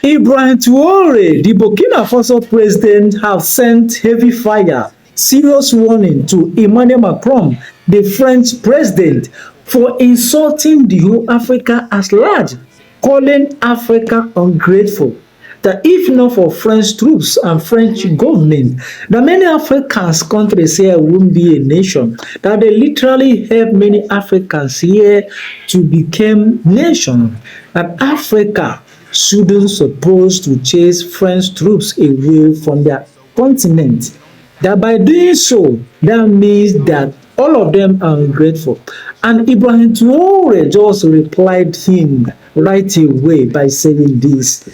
Ibrahim Troare, the Burkina Faso president, have sent heavy fire, serious warning to Emmanuel Macron, the French president, for insulting the whole Africa at large, calling Africa ungrateful. That if not for French troops and French government, that many African countries here wouldn't be a nation. That they literally help many Africans here to become nation. That Africa shouldn't supposed to chase French troops away from their continent. That by doing so, that means that all of them are ungrateful. And Ibrahim Troare just replied him right away by saying this.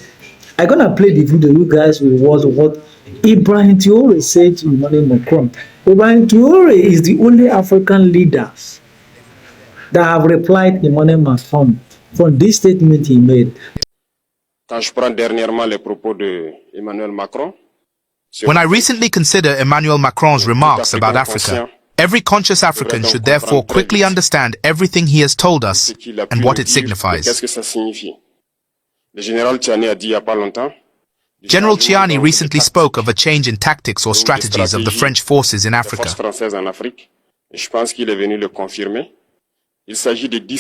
I'm gonna play the video. You guys will watch what Ibrahim Troare said to Emmanuel Macron. Ibrahim Troare is the only African leader that have replied Emmanuel Macron from this statement he made. Quand je prends dernièrement les propos de Emmanuel Macron, when I recently consider Emmanuel Macron's remarks about Africa, every conscious African should therefore quickly understand everything he has told us and what it signifies. General Chiani recently spoke of a change in tactics or strategies of the French forces in Africa.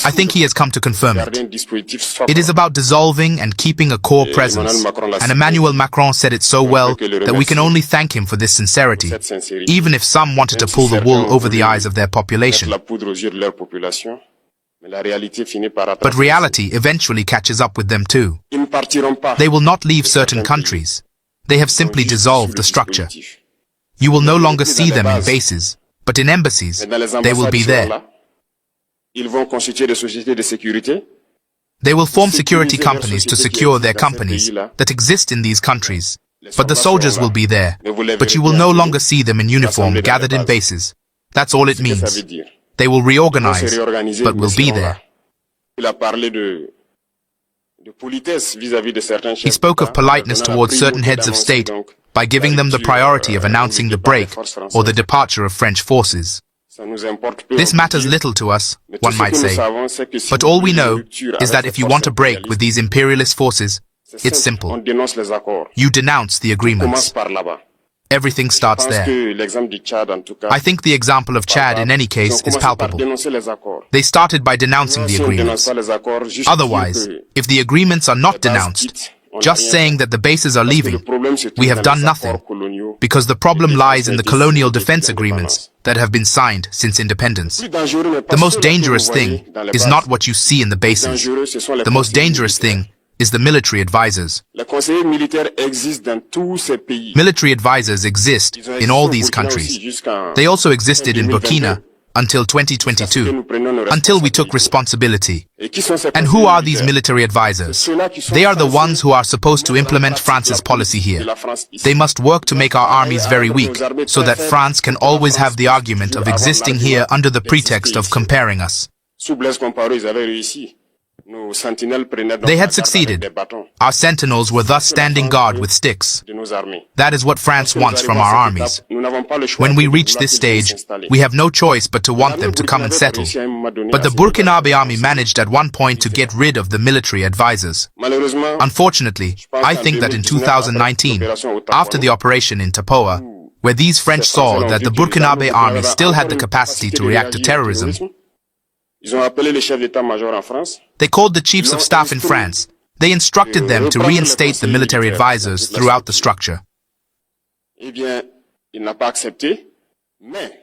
I think he has come to confirm it. It is about dissolving and keeping a core presence, and Emmanuel Macron said it so well that we can only thank him for this sincerity, even if some wanted to pull the wool over the eyes of their population. But reality eventually catches up with them too. They will not leave certain countries. They have simply dissolved the structure. You will no longer see them in bases, but in embassies, they will be there. They will form security companies to secure their companies that exist in these countries. But the soldiers will be there. But you will no longer see them in uniform gathered in bases. That's all it means. They will reorganize, but will be there. He spoke of politeness towards certain heads of state by giving them the priority of announcing the break or the departure of French forces. This matters little to us, one might say, but all we know is that if you want a break with these imperialist forces, it's simple. You denounce the agreements. Everything starts there. I think the example of Chad in any case is palpable. They started by denouncing the agreements. Otherwise, if the agreements are not denounced, just saying that the bases are leaving, we have done nothing, because the problem lies in the colonial defense agreements that have been signed since independence. The most dangerous thing is not what you see in the bases. The most dangerous thing is the military advisors. Military advisors exist in all these countries. They also existed in Burkina until 2022, until we took responsibility. And who are these military advisors? They are the ones who are supposed to implement France's policy here. They must work to make our armies very weak, so that France can always have the argument of existing here under the pretext of comparing us. They had succeeded. Our sentinels were thus standing guard with sticks. That is what France wants from our armies. When we reach this stage, we have no choice but to want them to come and settle. But the Burkinabe army managed at one point to get rid of the military advisors. Unfortunately, I think that in 2019, after the operation in Tapoa, where these French saw that the Burkinabe army still had the capacity to react to terrorism, they called the chiefs of staff in France. They instructed them to reinstate the military advisors throughout the structure.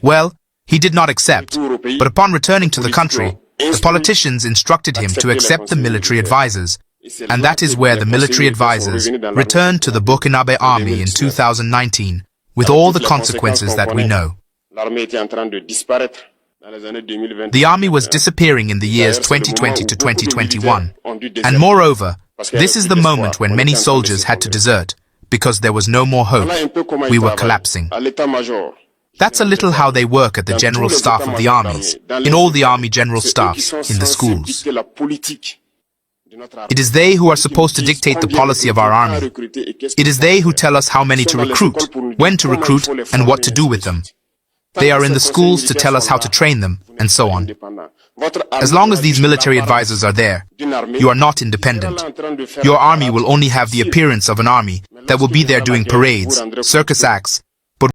Well, he did not accept, but upon returning to the country, the politicians instructed him to accept the military advisors, and that is where the military advisors returned to the Burkinabe army in 2019, with all the consequences that we know. The army was disappearing in the years 2020 to 2021, and moreover, this is the moment when many soldiers had to desert, because there was no more hope. We were collapsing. That's a little how they work at the general staff of the armies, in all the army general staffs, in the schools. It is they who are supposed to dictate the policy of our army. It is they who tell us how many to recruit, when to recruit, and what to do with them. They are in the schools to tell us how to train them, and so on. As long as these military advisors are there, you are not independent. Your army will only have the appearance of an army that will be there doing parades, circus acts,